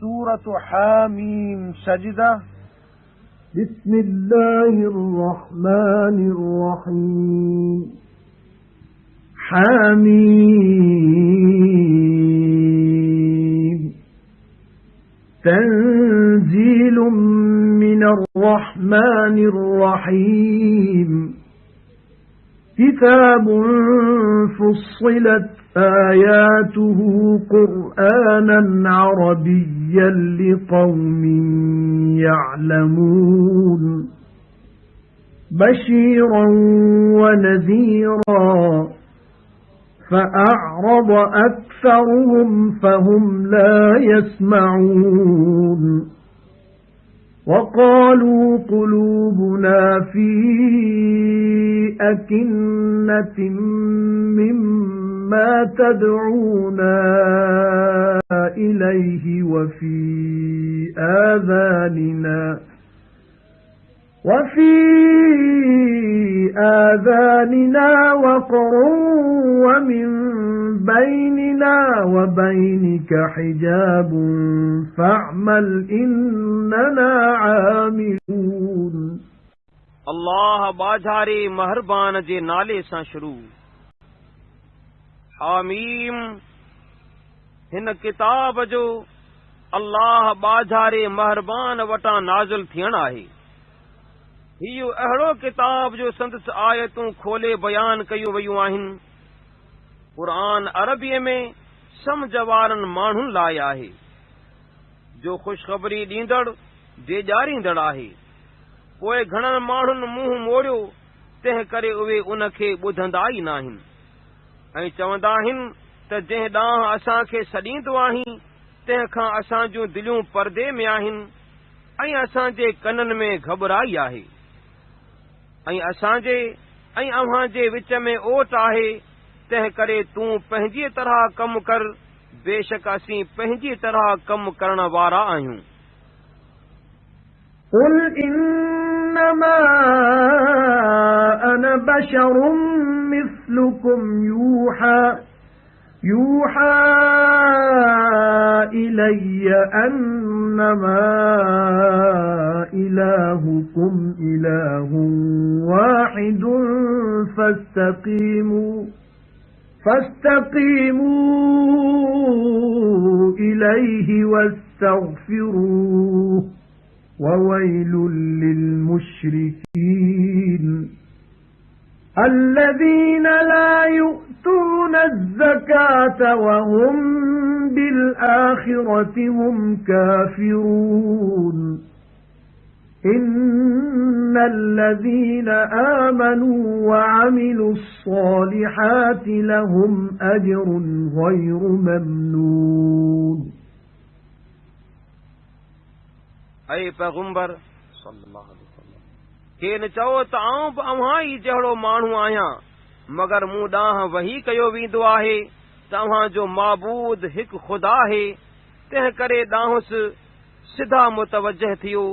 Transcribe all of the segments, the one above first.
سورة حاميم سجدة. بسم الله الرحمن الرحيم. حاميم تنزيل من الرحمن الرحيم. كتاب فصلت آياته قرآنا عربيا لقوم يعلمون بشيرا ونذيرا فأعرض أكثرهم فهم لا يسمعون وقالوا قلوبنا في أكنة مما تدعونا إليه وفي آذاننا وقر ومن بيننا وبينك حجاب فاعمل إننا عاملون. اللہ باجھارے مہربان جے نالے سان شروع. حامیم हिन किताब जो अल्लाह बाझारे महरबान वटां नाज़िल थियण आहे. हियो अहिड़ो किताब जो संदसि आयतूं खोले बयान कयूं वयूं आहिनि. क़ुरान अरबीअ में समझ वारनि माण्हुनि लाइ आहे, जो ख़ुशख़बरी ॾींदड़ ॾेॼारींदड़ आहे. पोइ घणनि माण्हुनि मुंहुं मोड़ियो, तंहिं करे उहे उन खे ॿुधंदा ई नाहिनि ऐं चवंदा आहिनि त जंहिं ॾांहुं असांखे सॾींदो आहीं तंहिंखां असां जूं दिलियूं परदे में आहिनि ऐं असांजे कननि में घबराई आहे ऐं असांजे ऐं अव्हां जे विच में ओट आहे. तंहिं करे तूं पंहिंजी तरह कमु कर, बेशक असीं पंहिंजी तरह कमु करण वारा आहियूं. قل إنما أنا بشر مثلكم يوحى إلي أنما إلهكم إله واحد فاستقيموا إليه واستغفروه وويل للمشركين الذين لا يؤتون الزكاة وهم بالآخرة هم كافرون. إن الذين آمنوا وعملوا الصالحات لهم أجر غير ممنون. ऐं पैगंबर सल्लल्लाहु अलैहि वसल्लम खे न चओ त आऊं बि अव्हां ई जहिड़ो माण्हू आहियां, मगर मूं ॾांहुं वही कयो वेंदो आहे त अव्हां जो माबूद हिकु ख़ुदा आहे. तंहिं करे ॾांहुंसि सिधा मुतवजह थियो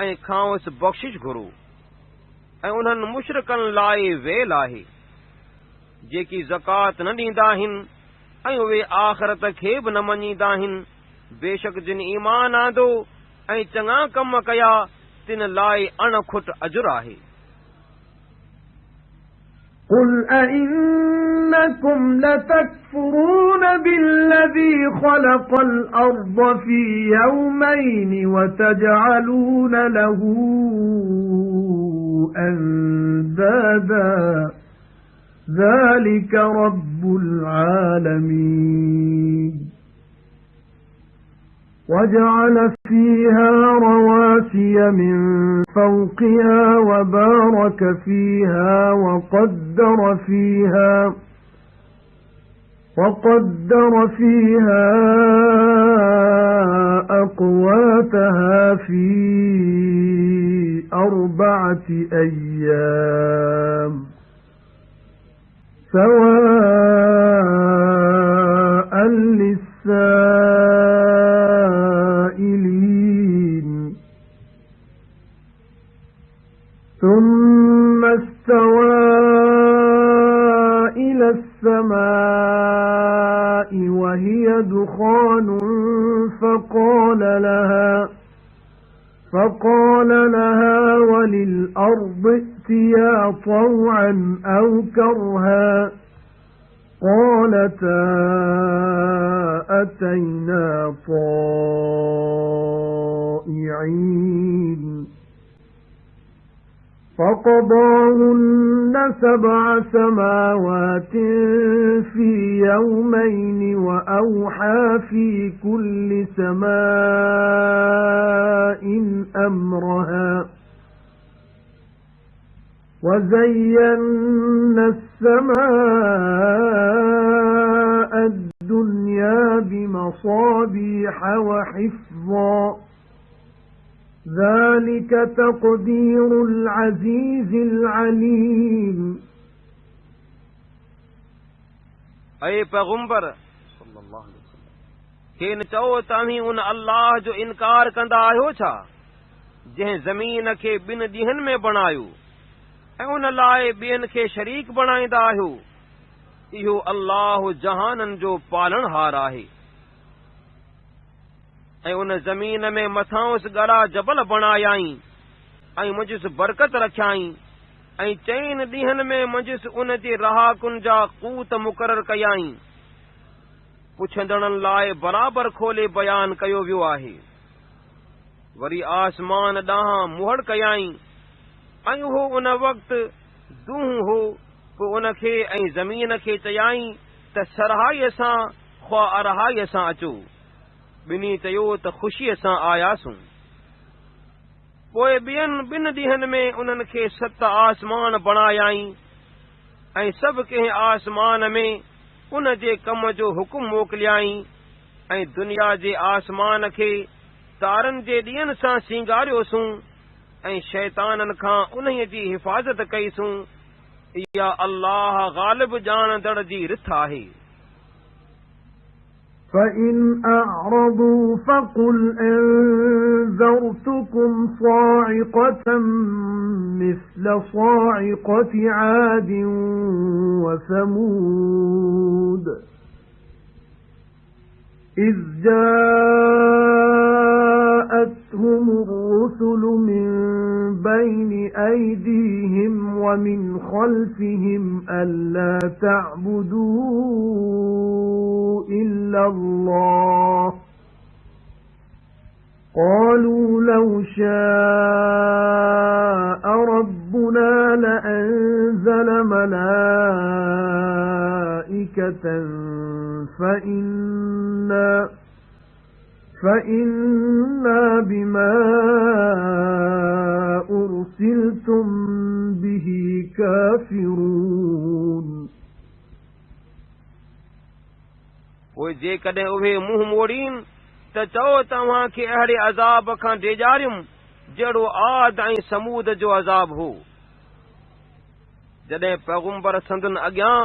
ऐं खांउसि बख़्शिश घुरो. ऐं उन्हनि मुशरिकनि लाइ वेल आहे जेकी ज़कात न ॾींदा आहिनि ऐं उहे आख़िरत खे बि न मञींदा आहिनि. बेशक जिन ईमान आंदो ऐं चङा कम कया तिन लाइ अणखुट अजुर आहे. قل أئنكم لتكفرون بالذي خلق الأرض في يومين وتجعلون له أندادا ذلك رب العالمين. وجعل فيها رواسي من فوقها وبارك فيها وقدر فيها أقواتها في 4 أيام سواء للسائلين. ثم استوى إلى السماء وهي دخان فقال لها وللأرض ائتيا طوعا أو كرها قالتا أتينا طائعين فقضاهن 7 سماوات في يومين وأوحى في كل سماء أمرها وزينا السماء الدنيا بمصابيح وحفظا ذلك تقدير العزيز العليم اے पैगंबर सल्लल्लाहु अलैहि वसल्लम खेन चओ तव्हीं उन अल्लाह जो इनकार कंदा आहियो छा जंहिं ज़मीन खे 2 ॾींहनि में बणायो ऐं उन लाइ ॿियनि खे शरीक बणाईंदा आहियो इहो अल्लाह जहाननि जो पालणहार आहे ऐं उन ज़मीन में मथांउसि ॻड़ा जबल बणायाई ऐं मुंहिंजिसि बरकत रखियाई ऐं 4 ॾींहनि में मुंहिंजिसि उन जे रहाकुनि जा क़ूत मुक़ररु कयाई पुछंदड़नि लाइ बराबरि खोले बयान कयो वियो आहे वरी आसमान ॾांहुं मुहड़ कयाई ऐं उहो उन वक़्तु दूंहुं हो पोइ उन खे ऐं ज़मीन खे चयाई त सरहाईअ सां ख़्वा अरहाईअ सां अचो ॿिन्ही चयो त ख़ुशीअ सां आयासूं पोइ ॿियनि 2 ॾींहनि में उन्हनि खे 7 आसमान बणायाई ऐं सभु कंहिं आसमान में उन जे कम जो हुकुम मोकिलियाई ऐं दुनिया जे आसमान खे तारनि जे ॾींहनि सां सींगारियोसूं ऐं शैताननि खां उन्हीअ जी हिफ़ाज़त कईसूं इहा अल्लाह ग़ालिब ॼाणंदड़ जी रिथ आहे فَإِنْ أَعْرَضُوا فَقُلْ أَنذَرْتُكُمْ صَاعِقَةً مِثْلَ صَاعِقَةِ عَادٍ وَثَمُودَ إِذْ جَاءَتْهُمُ الرُّسُلُ مِنْ بَيْنِ أَيْدِيهِمْ وَمِنْ خَلْفِهِمْ أَلَّا تَعْبُدُوا إِلَّا اللَّهَ قَالُوا لَوْ شَاءَ رَبُّنَا لَأَنزَلَ مَلَائِكَةً فَإِنَّا بِمَا أُرْسِلْتُمْ بِهِ كَافِرُونَ पोइ जेकॾहिं उहे मुंहुं मोड़ीन त चओ तव्हां खे अहिड़े अज़ाब खां डेॼारियुमि जहिड़ो आद ऐं समूद जो अज़ाब हो जॾहिं पैगंबर संदन अॻियां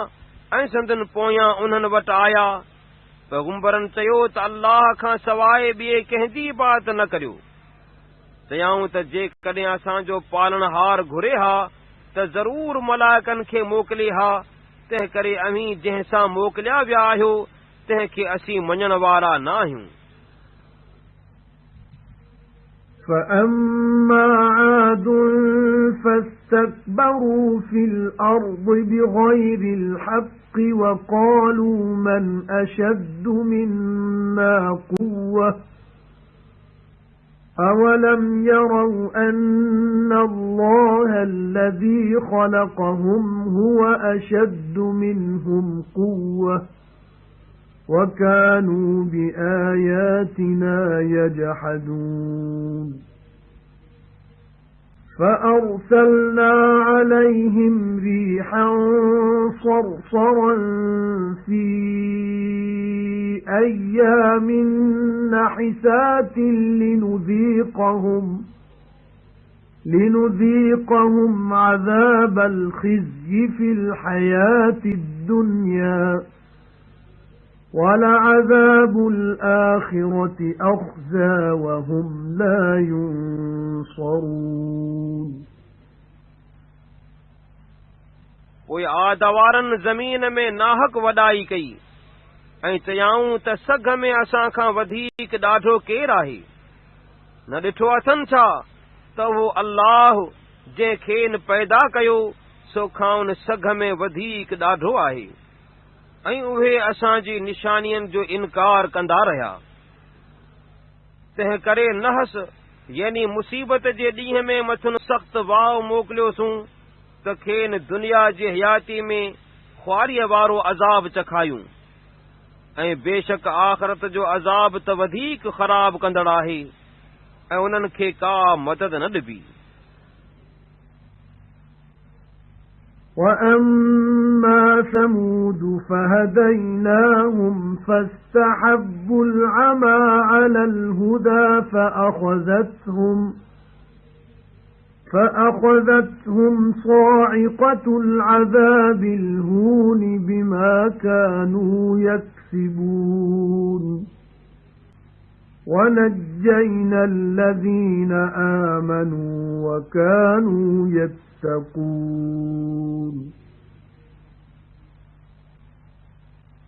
ऐं संदन पोयां उन्हनि वटि आया पैगंबरनि चयो त अल्लाह खां सवाइ ॿिए कंहिंजी इबादत न करियो चयाऊं त जेकॾहिं असांजो पालणहार घुरे हा त ज़रूर मलाइकनि खे मोकिले हा तंहिं करे अव्हीं जंहिं सां मोकिलिया विया आहियो तंहिंखे असीं मञण वारा न आहियूं فَأَمَّا عَادٌ فَاسْتَكْبَرُوا فِي الْأَرْضِ بِغَيْرِ الْحَقِّ وَقَالُوا مَنْ أَشَدُّ مِنَّا قُوَّةً أَوَلَمْ يَرَوْا أَنَّ اللَّهَ الَّذِي خَلَقَهُمْ هُوَ أَشَدُّ مِنْهُمْ قُوَّةً وَكَانُوا بِآيَاتِنَا يَجْحَدُونَ فَأَرْسَلْنَا عَلَيْهِمْ رِيحًا صَرْصَرًا فِي أَيَّامٍ نَحِسَاتٍ لِنُذِيقَهُمْ عَذَابَ الْخِزْيِ فِي الْحَيَاةِ الدُّنْيَا وَلَعَذَابُ الْآخِرَةِ أَخْزَى وَهُمْ لَا يُنصَرُونَ पोइ आदवारनि ज़मीन में नाहक वॾाई कई ऐं चयाऊं त सघ में असां खां वधीक ॾाढो केरु आहे? न ॾिठो अथनि छा त उहो अल्लाह जंहिं खेनि पैदा कयो सो खां सघ में वधीक ॾाढो आहे। ऐं उहे असांजी निशानियुनि जो इनकार कंदा रहिया। तंहिं करे नहस यानी मुसीबत जे ॾींहं में मथुनि सख़्तु वाव मोकिलियोसूं त खेनि दुनिया जी हयाती में ख्वारीअ वारो अज़ाब चखायूं। ऐं बेशक आख़िरत जो अज़ाब त वधीक ख़राब कंदड़ आहे ऐं उन्हनि खे का मदद न ॾिबी। وَأَمَّا ثَمُودُ فَهَدَيْنَاهُمْ فَاسْتَحَبُّوا الْعَمَى عَلَى الْهُدَى فَأَخَذَتْهُمْ صَاعِقَةُ الْعَذَابِ الْهُونِ بِمَا كَانُوا يَكْسِبُونَ وَنَجَّيْنَا الَّذِينَ آمَنُوا وَكَانُوا يَتَّقُونَ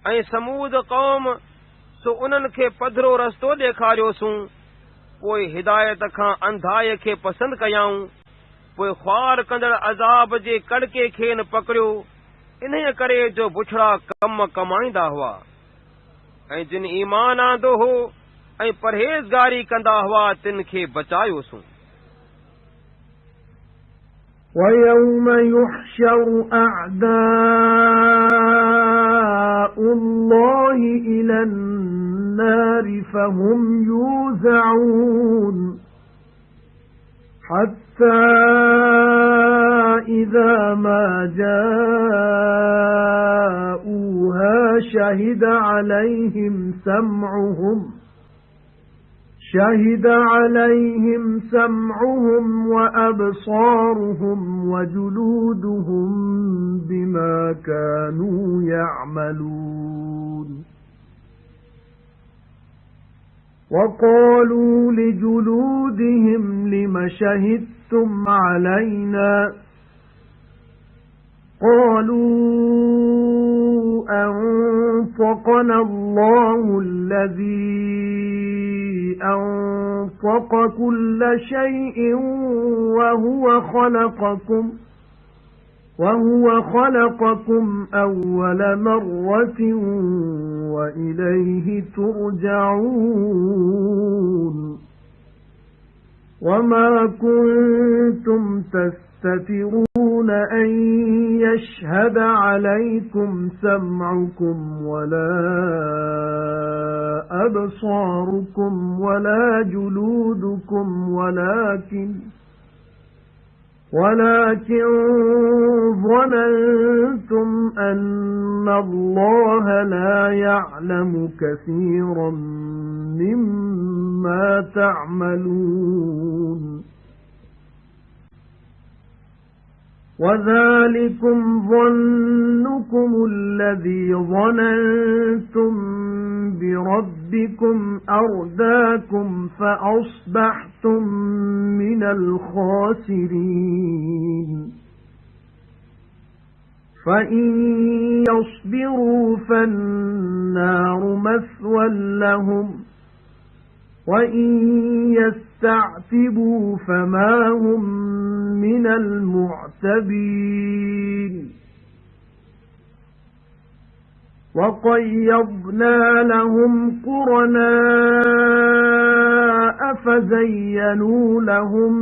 ऐं समूद क़ौम सो उन्हनि खे पधरो रस्तो ॾेखारियोसूं, पोइ हिदायत खां अंधाए खे पसंदि कयाऊं, पोइ ख्वार कंदड़ अज़ाब जे कड़के खे न पकड़ियो, इन्हीअ करे जो बुछड़ा कम कमाईंदा हुआ। ऐं जिन ईमान आंदो हो ऐं परहेज़गारी कंदा हुआ तिन खे बचायोसूं। وَيَوْمَ يُحْشَرُ أَعْدَاءُ اللَّهِ إِلَى النَّارِ فَهُمْ يُوزَعُونَ حَتَّى إِذَا مَا جَاءُوهَا شَهِدَ عَلَيْهِمْ سَمْعُهُمْ وَأَبْصَارُهُمْ وَجُلُودُهُمْ بِمَا كَانُوا يَعْمَلُونَ وَقَالُوا لِجُلُودِهِمْ لِمَ شَهِدتُّمْ عَلَيْنَا قَالُوا أَنطَقَنَا اللَّهُ الَّذِي أَنطَقَ كُلَّ شَيْءٍ وَهُوَ خَلَقَكُمْ أَوَّلَ مَرَّةٍ وَإِلَيْهِ تُرْجَعُونَ وَمَا كُنتُمْ تَسْتَتِرُونَ أَن يَشْهَدَ عَلَيْكُمْ سَمْعُكُمْ وَلَا أَبْصَارُكُمْ وَلَا جُلُودُكُمْ ولكن ظننتم أن الله لا يعلم كثيرا مما تعملون وذلكم ظنكم الذي ظننتم بربكم أرداكم فأصبحتم من الخاسرين فإن يصبروا فالنار مثوى لهم وَإِن يَسْتَعْتِبُوا فَمَا هُمْ مِنَ الْمُعْتَبِينَ وَقَيَّضْنَا لَهُمْ قُرَنَاءَ فَزَيَّنُوا لَهُم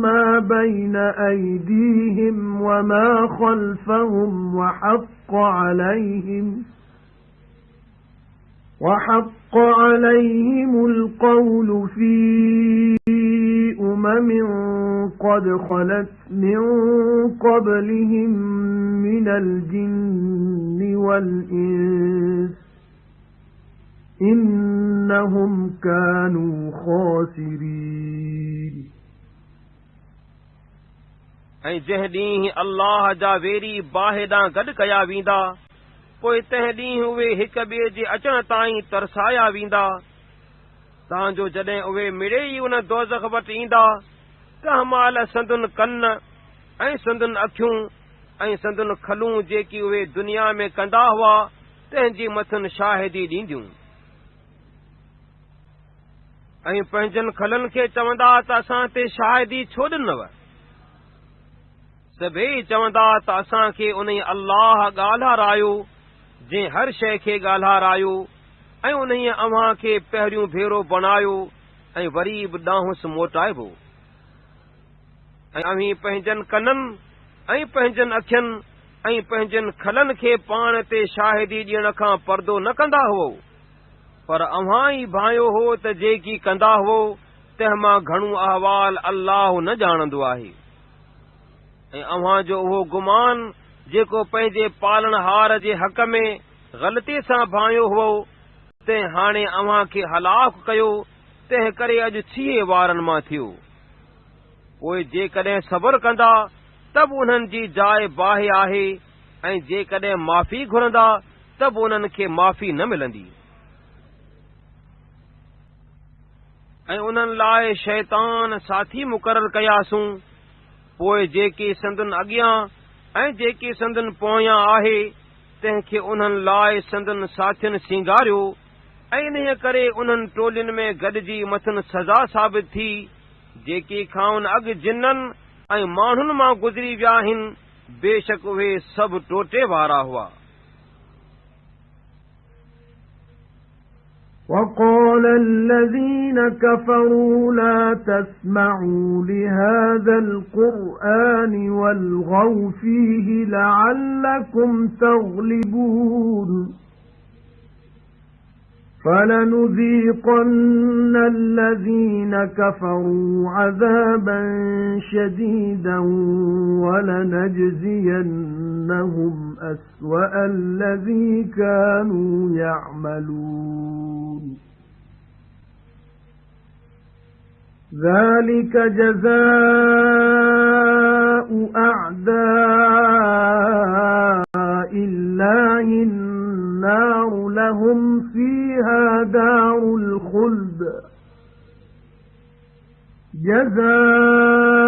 مَّا بَيْنَ أَيْدِيهِمْ وَمَا خَلْفَهُمْ وَحَقَّ عَلَيْهِمُ الْقَوْلُ فِي أُمَمٍ قَدْ خَلَتْ مِن قَبْلِهِم مِّنَ الْجِنِّ وَالْإِنسِ إِنَّهُمْ كَانُوا خَاسِرِينَ ऐं जंहिं ॾींहुं अल्लाह जा वेरी बाहि ॾांहुं गॾु कया वेंदा पोइ तंहिं ॾींहुं उहे हिक ॿिए जे अचण ताईं तरसाया वेंदा तांजो जॾहिं उहे मिड़े ई उन दोज़ख वटि ईंदा कंहिं महिल संदुन कन ऐं संदुन अखियूं ऐं संदुन खलूं जेकी उहे दुनिया में कंदा हुआ तंहिंजी मथनि शाहिदी ॾींदियूं ऐं पंहिंजनि खलनि खे चवंदा त असां ते शाहिदी छो ॾिनव। सभई चवंदा त असांखे उन अल्लाह ॻाल्हारायो जंहिं हर शइ खे ॻाल्हारायो ऐं उन अव्हां खे पहिरियों भेरो बणायो ऐं वरी बि ॾांहुंसि मोटाइबो। ऐं अव्हीं पंहिंजनि कननि ऐं पंहिंजनि अखियुनि ऐं पंहिंजनि खलनि खे पाण ते शाहिदी ॾियण खां पर्दो न कंदा हुओ, पर अव्हां ई भायो हो त जेकी कंदा हुओ तंहिं मां घणो अहवाल अल्लाह न ॼाणंदो आहे। ऐं अव्हां जो उहो गुमान जेको पंहिंजे पालणहार जे हक़ में ग़लती सां भायो हुओ तंहिं हाणे अव्हां खे हलाक कयो, तंहिं करे अॼु छीहे वारनि मां थियो। पोइ जेकॾहिं सब्र कंदा त बि उन्हनि जी जाइ बाहि आहे ऐं जेकॾहिं माफ़ी घुरंदा त बि उन्हनि खे माफ़ी न मिलंदी। ऐं उन्हनि लाइ शैतान साथी मुक़ररु कयासूं, पोइ जेकी संदन अॻियां ऐं जेकी संदन पोयां आहे तंहिंखे उन्हनि लाइ संदन साथियुनि सींगारियो ऐं इन करे उन्हनि टोलियुनि में गॾिजी मथनि सज़ा साबित थी जेकी खाउन अॻु जिन्ननि ऐं माण्हुनि मां गुज़री विया आहिनि, बेशक उहे सभु टोटे वारा हुआ। وقال الذين كفروا لا تسمعوا لهذا القرآن والغوا فيه لعلكم تغلبون فلنذيقن الذين كفروا عذابا شديدا ولنجزينهم أسوأ الذي كانوا يعملون ذلك جزاء أعداء الله النار لهم فيها دار الخلد جزاء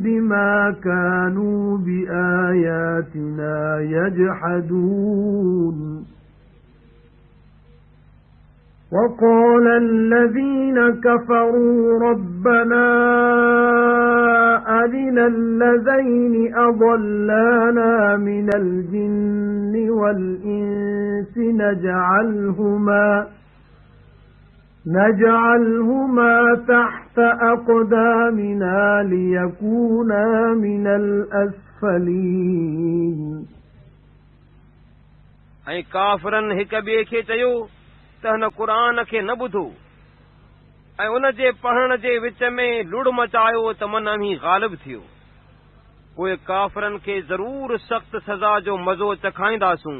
بما كانوا بآياتنا يجحدون وقال الذين كفروا ربنا أرنا الذين أضلانا من الجن والإنس نجعلهما تحت أقدامنا ليكونا من الأسفلين ऐं काफ़िरनि हिक ॿिए खे चयो त हिन क़ुर खे न ॿुधो ऐं उन जे पढ़ण जे विच में लुड़ मचायो त मन अमीं ग़ालिब थियो। पोइ काफ़िरनि खे ज़रूर सख़्त सज़ा जो मज़ो चखाईंदासूं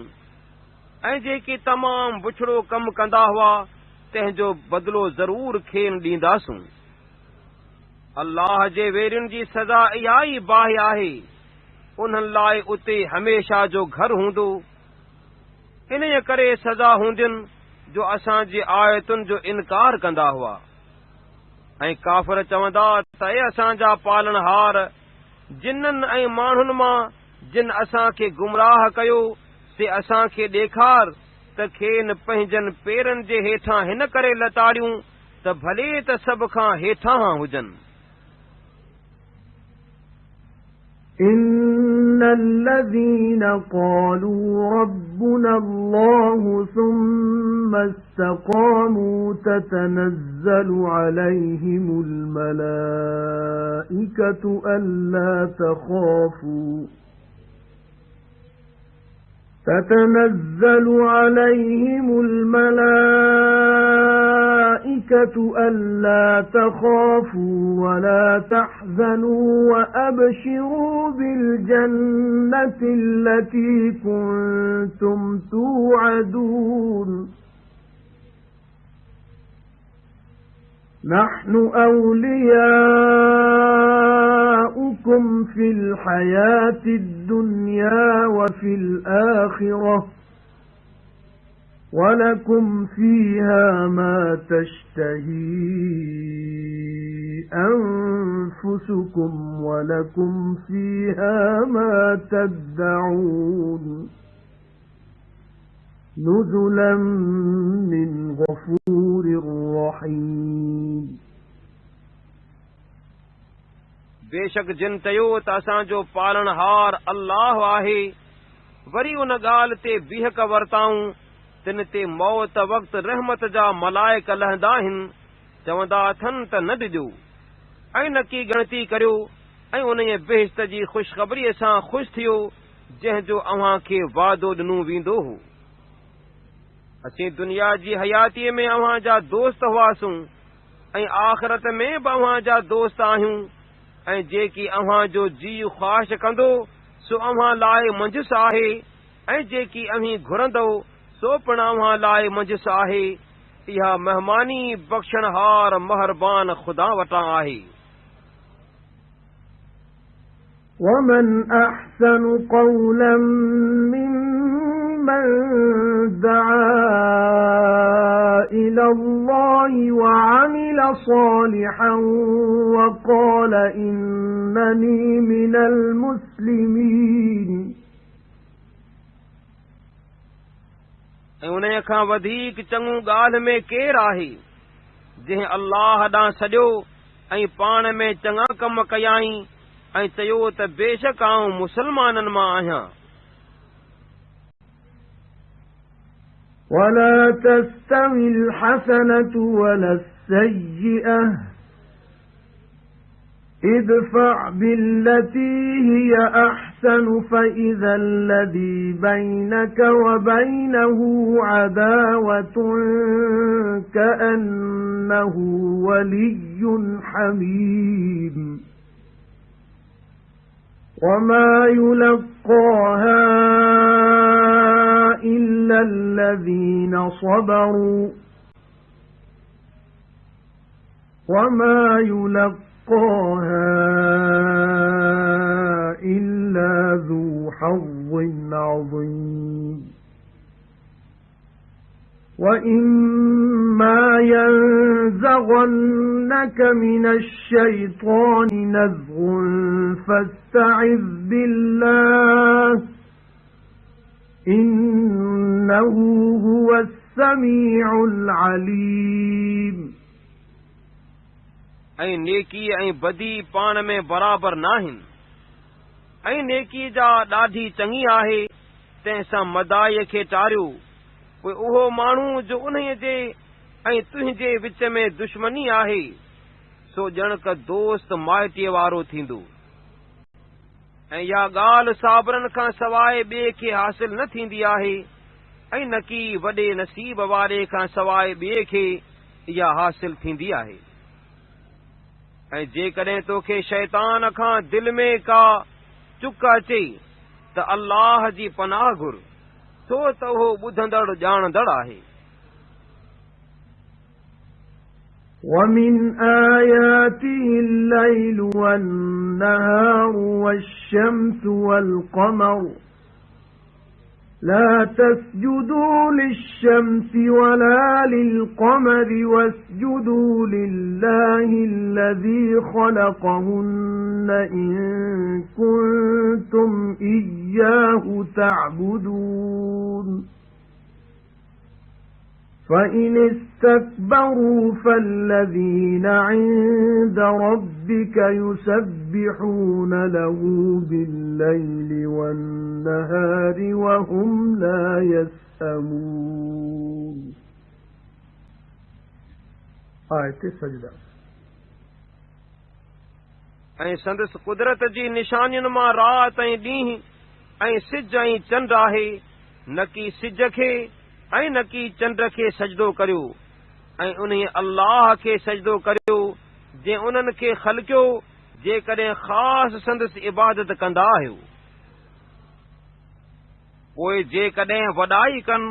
ऐं जेकी तमामु बुछड़ो कमु कंदा हुआ तंहिंजो बदिलो ज़रूर खेनि ॾींदासूं। अल्लाह जे वेरियुनि जी सज़ा इहा ई बाहि आहे, उन्हनि लाइ उते हमेशा जो घर हूंदो। इन करे सज़ा हूंदियुनि जो असांजी आयतुनि जो इनकार कंदा हुआ। ऐं काफ़िर चवंदा त ए असांजा पालनहार जिन्ननि ऐं माण्हुनि मां जिन असांखे गुमराह कयो से असांखे ॾेखार त खेनि पंहिंजनि पेरनि जे हेठां हिन करे लताड़ियूं त भले त सभ खां हेठां हुजनि। إن الذين قالوا ربنا الله ثم استقاموا تتنزل عليهم الملائكة ألا تخافوا تتنزل عليهم الملائكة ألا تخافوا ولا تحزنوا وأبشروا بالجنة التي كنتم توعدون نحن أولياؤكم في الحياة الدنيا وفي الآخرة وَلَكُمْ فِيهَا مَا تَشْتَهِي أَنفُسُكُمْ وَلَكُمْ فِيهَا مَا تَدَّعُونَ نزلا من غفور رحيم बेशक जिन चयो त असांजो पालनहार अल्लाह आहे, वरी उन ॻाल्हि ते बीहक वरताऊं तिन ते मौत वक़्तु रहमत जा मलाइक लहंदा आहिनि, चवंदा अथनि त न ॾिजो ऐं न की ॻणती करियो, ऐं उन बेहिश्त जी ख़ुशख़बरीअ सां ख़ुशि थियो जंहिंजो अव्हां खे वादो ॾिनो वेंदो हो। असीं दुनिया जी हयातीअ में अव्हां जा दोस्त हुआसूं ऐं आख़िरत में बि अव्हां जा दोस्त आहियूं, ऐं जेकी अव्हां जो जी ख़्वाहिश कंदो सो अव्हां लाइ मंझिस आहे, ऐं जेकी अव्हीं घुरंदो सो पिण अव्हां लाइ मंझिस आहे। इहा मेहमानी बख़्शणहार महरबान ख़ुदा वटां आहे। ومن أحسن قولا ممن دعا إلى الله وعمل صالحا وقال إنني من المسلمين ऐं उन खां वधीक चङो ॻाल्हि में केरु आहे जंहिं अल्लाह ॾांहुं सॼो ऐं पाण में चङा कम कयाई ऐं चयो त बेशक आऊं मुसलमाननि मां आहियां। ولا تستوي الحسنة ولا السيئة ادفع بالتي هي أحسن فإذا الذي بينك وبينه عداوة كأنه ولي حميم وما يلقاها إلا الذين صبروا وما يلقاها إلا ذو حظ عظيم وإما ينزغنك من الشيطان نزغ فاستعذ بالله إنه هو السميع العليم ऐं नेकी ऐं बदी पाण में बराबर नाहिनि, ऐं नेकी जा ॾाढी चङी आहे, तंहिंसां मदाईअ खे टारियो, पोइ उहो माण्हू जो उन्हीअ जे ऐं तुंहिंजे विच में दुश्मनी आहे सो ॼणक दोस्त माइटीअ वारो थींदो। ऐं इहा ॻाल्हि साबरनि खां सवाइ ॿिए खे हासिल न थींदी आहे, ऐं न की वॾे नसीब वारे खां सवाइ ॿिए खे इहा हासिल थींदी आहे। ऐं जेकॾहिं तोखे शैतान खां दिलि में का चुक अचे त अल्लाह जी पनाह घुर, छो त उहो ॿुधंदड़ ॼाणंदड़ आहे। ومن آياته الليل والنهار والشمس والقمر لا تسجدوا للشمس ولا للقمر واسجدوا لله الذي خلقهن إن كنتم إياه تعبدون فإن استكبروا فالذين عند ربك يسبحون له بالليل والنهار وهم لا يسأمون آية سجدة ऐं संदसि कुदरत जी निशानियुनि मां रात ऐं ॾींहुं ऐं सिज ऐं चंड आहे, न की सिज खे ऐं न की चंड खे सजदो करियो, ऐं उन्हीअ अल्लाह खे सजदो करियो जंहिं उन्हनि खे ख़लक़ियो जेकॾहिं ख़ासि संदसि इबादत कंदा आहियो। पोइ जेकॾहिं वॾाई कनि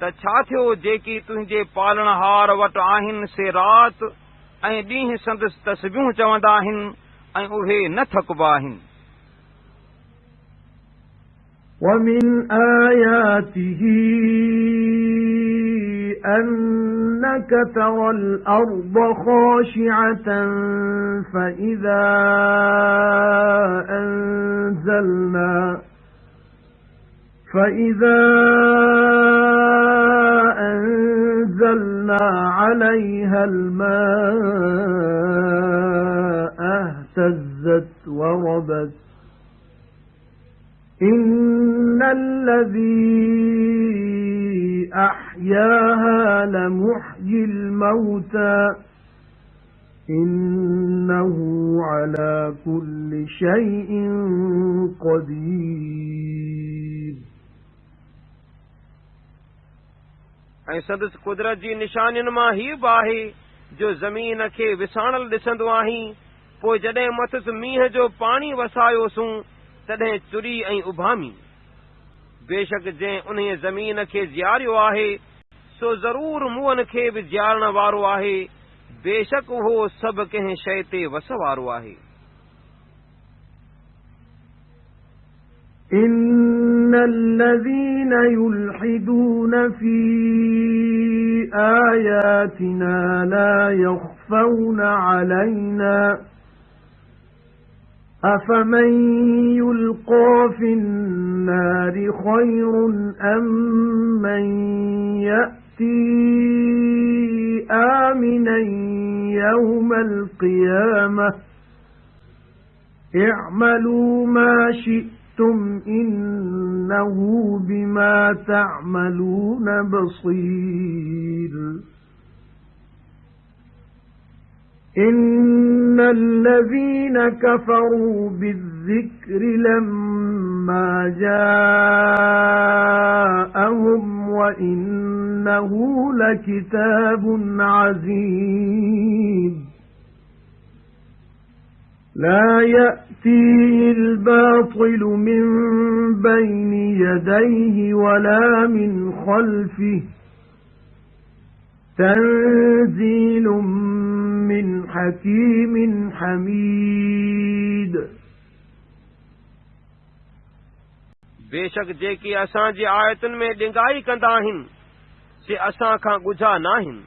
त छा थियो जेकी तुंहिंजे पालणहार वटि आहिनि से रात ऐं ॾींहुं संदसि तस्बीहूं चवंदा आहिनि ऐं उहे न थकबा आहिनि। ومن آياته أنك ترى الأرض خاشعة فإذا أنزلنا عليها الماء اهتزت وربت إن الذي أحياها لمحيي الموتى إنه على كل شيء قدير. ऐं संदसि कुदरत जी निशानियुनि मां हीउ बि आहे जो ज़मीन खे विसाणल ॾिसंदो आहीं, पोइ जॾहिं मथुसि मींहं जो पाणी वसायोसूं तॾहिं चुरी ऐं उभामी। बेशक जंहिं उन ज़मीन खे ज़ियारियो आहे सो ज़रूर मुंहनि खे बि ज़ियारण वारो आहे। बेशक उहो सभु कंहिं शइ ते वस वारो आहे। إن الذين يلحدون في آياتنا لا يخفون علينا أفمن يلقى في النار خير أم من يأتي آمنا يوم القيامة اعملوا ما شئتم إنه بما تعملون بصير. إن الذين كفروا بالذكر لما جاءهم وإنه لكتاب عزيز لا يأتيه الباطل من بين يديه ولا من خلفه تنزيل من حكيم حميد. बेशक जेकी असांजी आयतुनि में डिंगाई कंदा आहिनि से असां खां ॻुझा नाहिनि।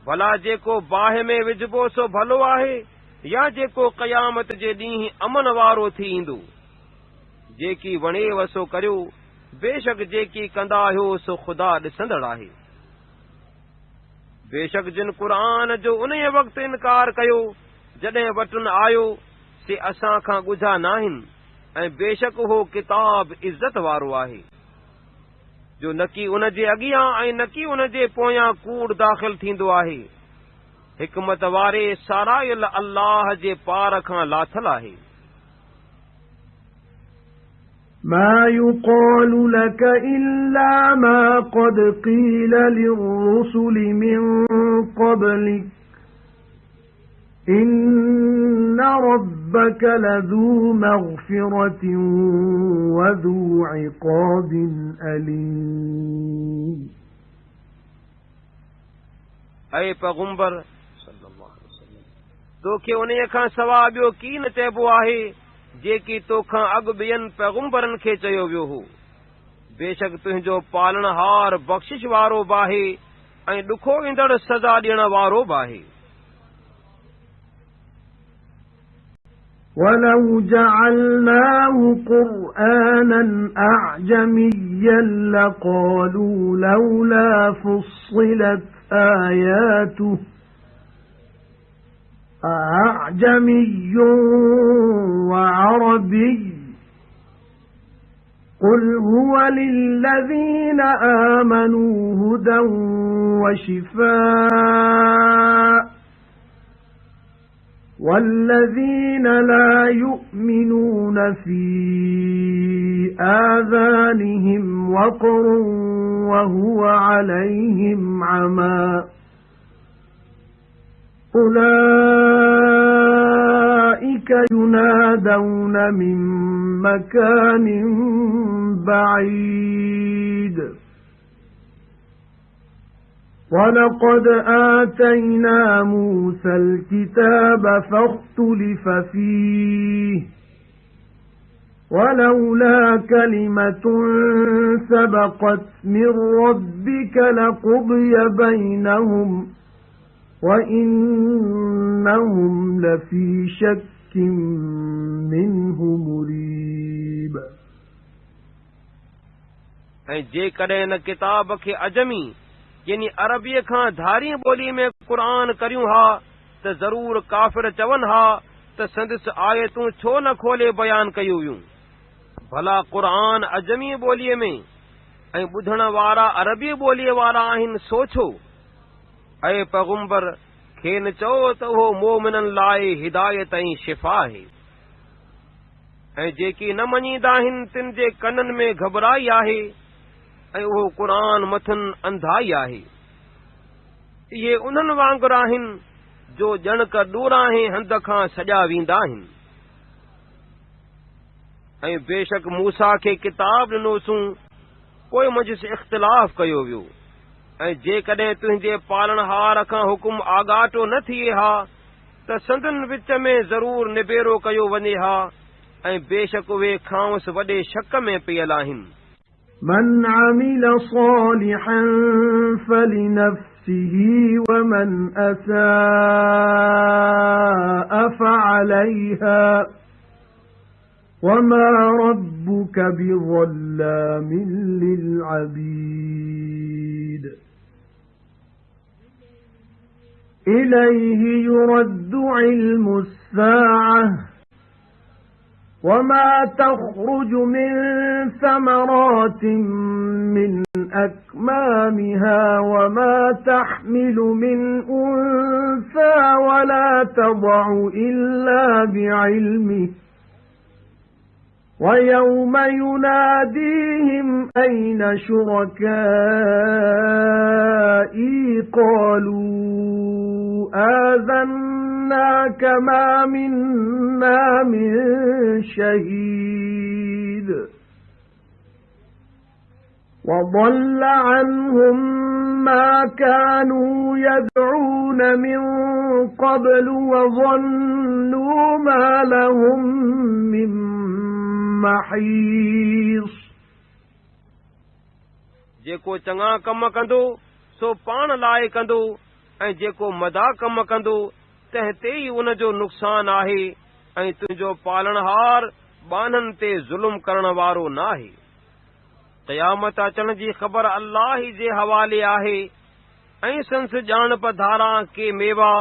भला जेको बाहि में विझबो सो भलो आहे या जेको क़यामत जे ॾींहुं अमन वारो थी ईंदो। जेकी वणेव सो करियो, बेशक जेकी कंदा आहियो सो ख़ुदा ॾिसंदड़ आहे। बेशक जिन क़ुरान जो उन वक़्तु इनकार कयो जॾहिं वटुन आयो से असां खां ॻुझा नाहिनि ऐं बेशक उहो किताब इज़त वारो आहे जो न की उन जे अॻियां ऐं न की उन जे पोयां कूड़ दाख़िल थींदो आहे। हिकमत वारे सारायल अल्लाह जे पार खां लाथल आहे। ما يقال لك إلا ما قد قيل للرسل من قبلك إن ربك لذو مغفرة وذو عقاب أليم. ऐं पैगंबर सल्लल्लाहु अलैहि वसल्लम तोखे उन खां सवाइ ॿियो की न चइबो आहे जेकी तोखां अॻु ॿियनि पैगंबरनि खे चयो वियो हो। बेशक तुंहिंजो पालनहार बख़्शिश वारो बि आहे ऐं ॾुखो ईंदड़ सज़ा ॾियण वारो बि आहे। ولو جعلناه قرآنا أعجميا لقالوا لولا فصلت آياته أعجمي وعربي قل هو للذين آمنوا هدى وشفاء والذين لا يؤمنون في آذانهم وقر وهو عليهم عمى أولئك ينادون من مكان بعيد. ولقد آتينا موسى الكتاب فاختلف فيه ولولا كلمة سبقت من ربك لقضي بينهم وإنهم لفي شك منه مريب. ऐं जेकॾहिं इन किताब खे अजमी यानी अरबीअ खां धारी ॿोलीअ में क़ुर करियूं हा त ज़रूर काफ़िर चवनि हा त संदसि आयतूं छो न खोले बयान कयूं हुयूं। भला क़ुर अजमी ॿोलीअ में ऐं ॿुधण वारा अरबी ॿोलीअ वारा आहिनि सोचो। ऐं पैगंबर खेनि चओ त उहो मोमिननि लाइ हिदायत ऐं शिफ़ा आहे ऐं जेकी न मञींदा आहिनि तिन जे कननि में घबराई आहे ऐं उहो क़ुर मथनि अंधाई आहे। इहे उन्हनि वांगुरु आहिनि जो ॼणक ॾोराहे हंध खां सॼा वेंदा आहिनि। ऐं बेशक मूसा खे किताब ॾिनोसूं पोइ मुंहिंजो इख़्तिलाफ़ कयो वियो ऐं जेकॾहिं तुंहिंजे पालणहार खां हुकुम आगाटो न थिए हा त संदन विच में ज़रूर निबेरो कयो वञे हा ऐं बेशक उहे खांउसि वॾे शक में पियल आहिनि। من عمل صالحا فلنفسه ومن أساء فعليها وما ربك بظلام للعبيد إليه يرد علم الساعة وما تخرج من ثمرات من أكمامها وما تحمل من أنثى ولا تضع إلا بعلمه ويوم يناديهم أين شركائي قالوا آذناك ما منا من شهيد وضل عنهم ما كانوا يدعون من قبل وظنوا ما لهم من محيص जेको चङा कम कंदो सो पाण लाइ कंदो ऐं जेको मदा कम कंदो तंहिं ते ई उन जो नुक़सान आहे ऐं तुंहिंजो पालणहार बाननि ते ज़ुल्म करण वारो न आहे। क़यामत अचण जी ख़बर अल्लाह जे हवाले आहे ऐं संस ॼाणप धारा के मेवा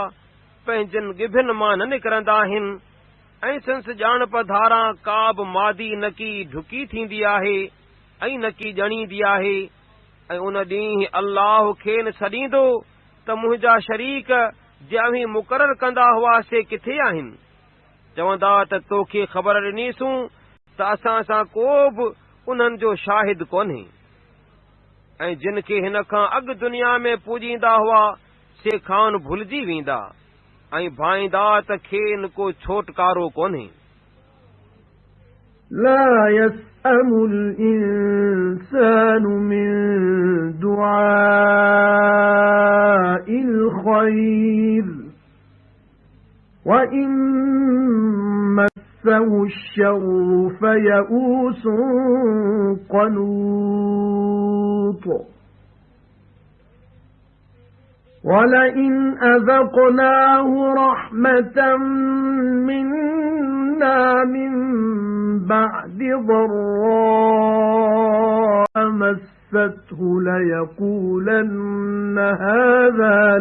पंहिंजनि गिभिन मां न निकिरंदा आहिनि ऐं संस ॼाणप धारा का बि मादी नकी ढुकी थींदी आहे ऐं नकी ॼणींदी आहे ऐं उन ॾींहुं अल्लाह खेनि सॾींदो त मुंहिंजा शरीक जंहिं मुक़ररु कंदा हुआसीं किथे आहिनि। चवंदा त तोखे ख़बर ॾिनीसूं त असां सां को बि उन्हनि जो शाहिद कोन्हे ऐं जिन खे हिन खां अॻु दुनिया में पूॼींदा हुआ से खान भुलिजी वेंदा ऐं भाईंदा त खेनि को छोटकारो कोन्हे। لا يسأم الإنسان من دعاء الخير وإن مسه الشر فيئوس قنوط ولئن أذقناه رحمة منا من بعد ضراء مسته ليقولن هذا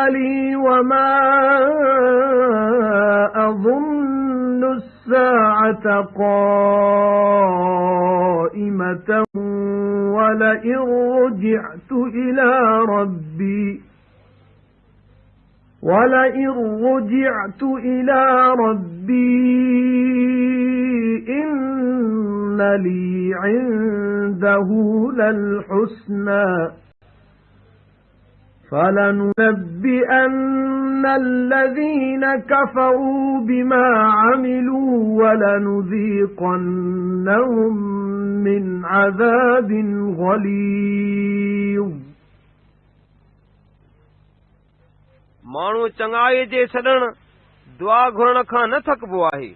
لي وما أظن الساعة قائمة ولئن رجعت إلى ربي إن لي عنده للحسنى فلننبئن الذين كفروا بما عملوا ولنذيقنهم من عذاب غليظ माण्हू चङाई जे सॾण दुआ घुरण खां न थकबो आहे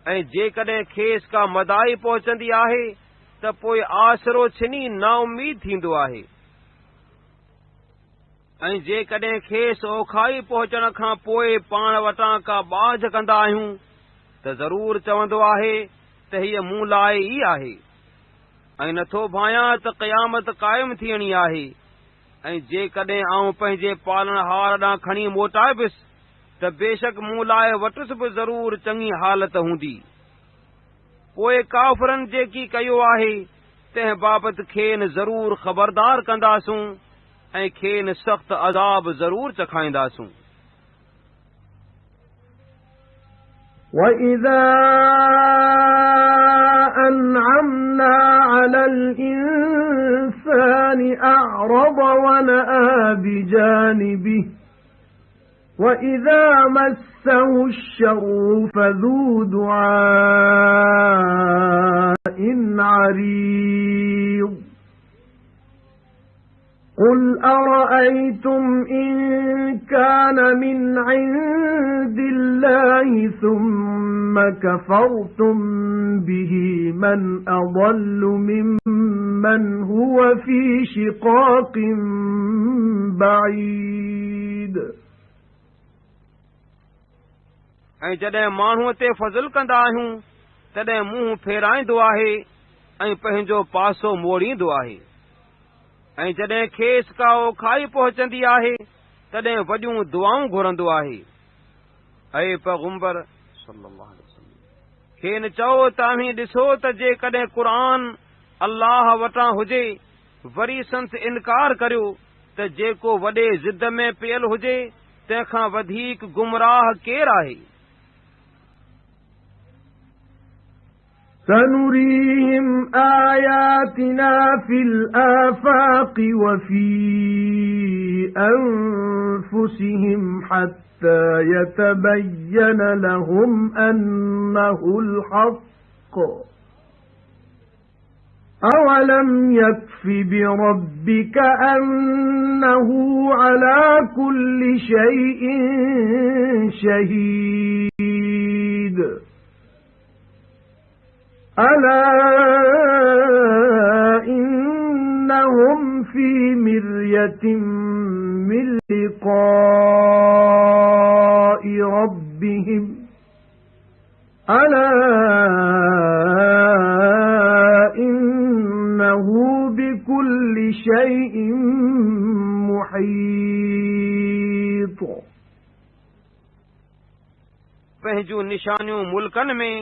ऐं जेकॾहिं खेसि का मदाई पहुचंदी आहे त पोइ आसरो छिनी नाउमीद थींदो आहे ऐं जेकॾहिं खेसि ओखाई पहुचण खां पोइ पाण वटां का बाझ कंदा आहियूं त ज़रूर चवंदो आहे त हीअ मूं लाइ ई आहे ऐं नथो भायां त क़यामत क़ाइम थियणी आहे ऐं जेकॾहिं आऊं पंहिंजे पालणहार ॾांहुं खणी मोटाइबुसि त बेशक मूं लाइ वटुसि बि ज़रूर चङी हालत हूंदी। पोइ काफ़िरनि जेकी कयो आहे तंहिं बाबति खेनि ज़रूर ख़बरदार कंदासूं ऐं खेनि सख़्त अज़ाब ज़रूर चखाईंदासूं। وَإِذَا أَنْعَمْنَا عَلَى الْإِنسَانِ أَعْرَضَ وَنَأَىٰ بِجَانِبِهِ وَإِذَا مَسَّهُ الشَّرُّ فَذُو دُعَاءٍ عَرِيضٍ قُلْ أَرَأَيْتُمْ إِنْ كَانَ مِنْ عِنْدِ اللَّهِ ثُمَّ كَفَرْتُمْ بِهِ مَنْ أَضَلُّ مِمَّنْ هُوَ فِي شِقَاقٍ بَعِيدٍ ऐं जॾहिं माण्हूअ ते फज़ल कंदा आहियूं तॾहिं मुंहुं फेराईंदो आहे ऐं पंहिंजो पासो मोड़ींदो आहे ऐं जॾहिं खेसि का खाई पहुचंदी आहे तॾहिं वॾियूं दुआऊं घुरंदो आहे। ऐं पैगंबर सल्लल्लाहु अलैहि वसल्लम खेनि चओ तव्हीं ॾिसो त जेकॾहिं क़ुर अल्लाह वटां हुजे वरी संस इनकार करियो त जेको वॾे ज़िद में पियल हुजे तंहिंखां वधीक गुमराह केरु आहे। سَنُرِيهِمْ آيَاتِنَا فِي الْآفَاقِ وَفِي أَنفُسِهِمْ حَتَّى يَتَبَيَّنَ لَهُمْ أَنَّهُ الْحَقُّ أَوَلَمْ يَكْفِ بِرَبِّكَ أَنَّهُ عَلَى كُلِّ شَيْءٍ شَهِيدٌ أَلَا إِنَّهُمْ فِي مِرْيَةٍ مِّن لِّقَاءِ رَبِّهِمْ أَلَا إِنَّهُ بِكُلِّ شَيْءٍ مُحِيطٌ पंहिंजूं निशानियूं मुल्कनि में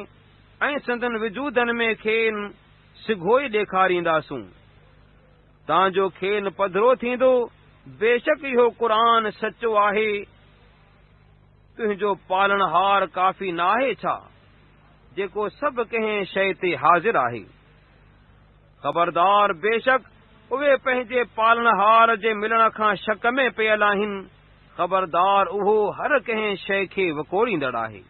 ऐं संदन वजूदनि में खेनि सिघोई ॾेखारींदासूं तांजो खेनि पधरो थींदो। बेशक इहो क़ुर सचो आहे। तुंहिंजो पालणहार काफ़ी नाहे छा जेको सभु कंहिं शइ ते हाज़िर आहे। ख़बरदार बेशक उहे पंहिंजे पालणहार जे मिलण खां शक में पियल आहिनि। ख़बरदार उहो हर कंहिं शइ खे वकोड़ींदड़ आहे।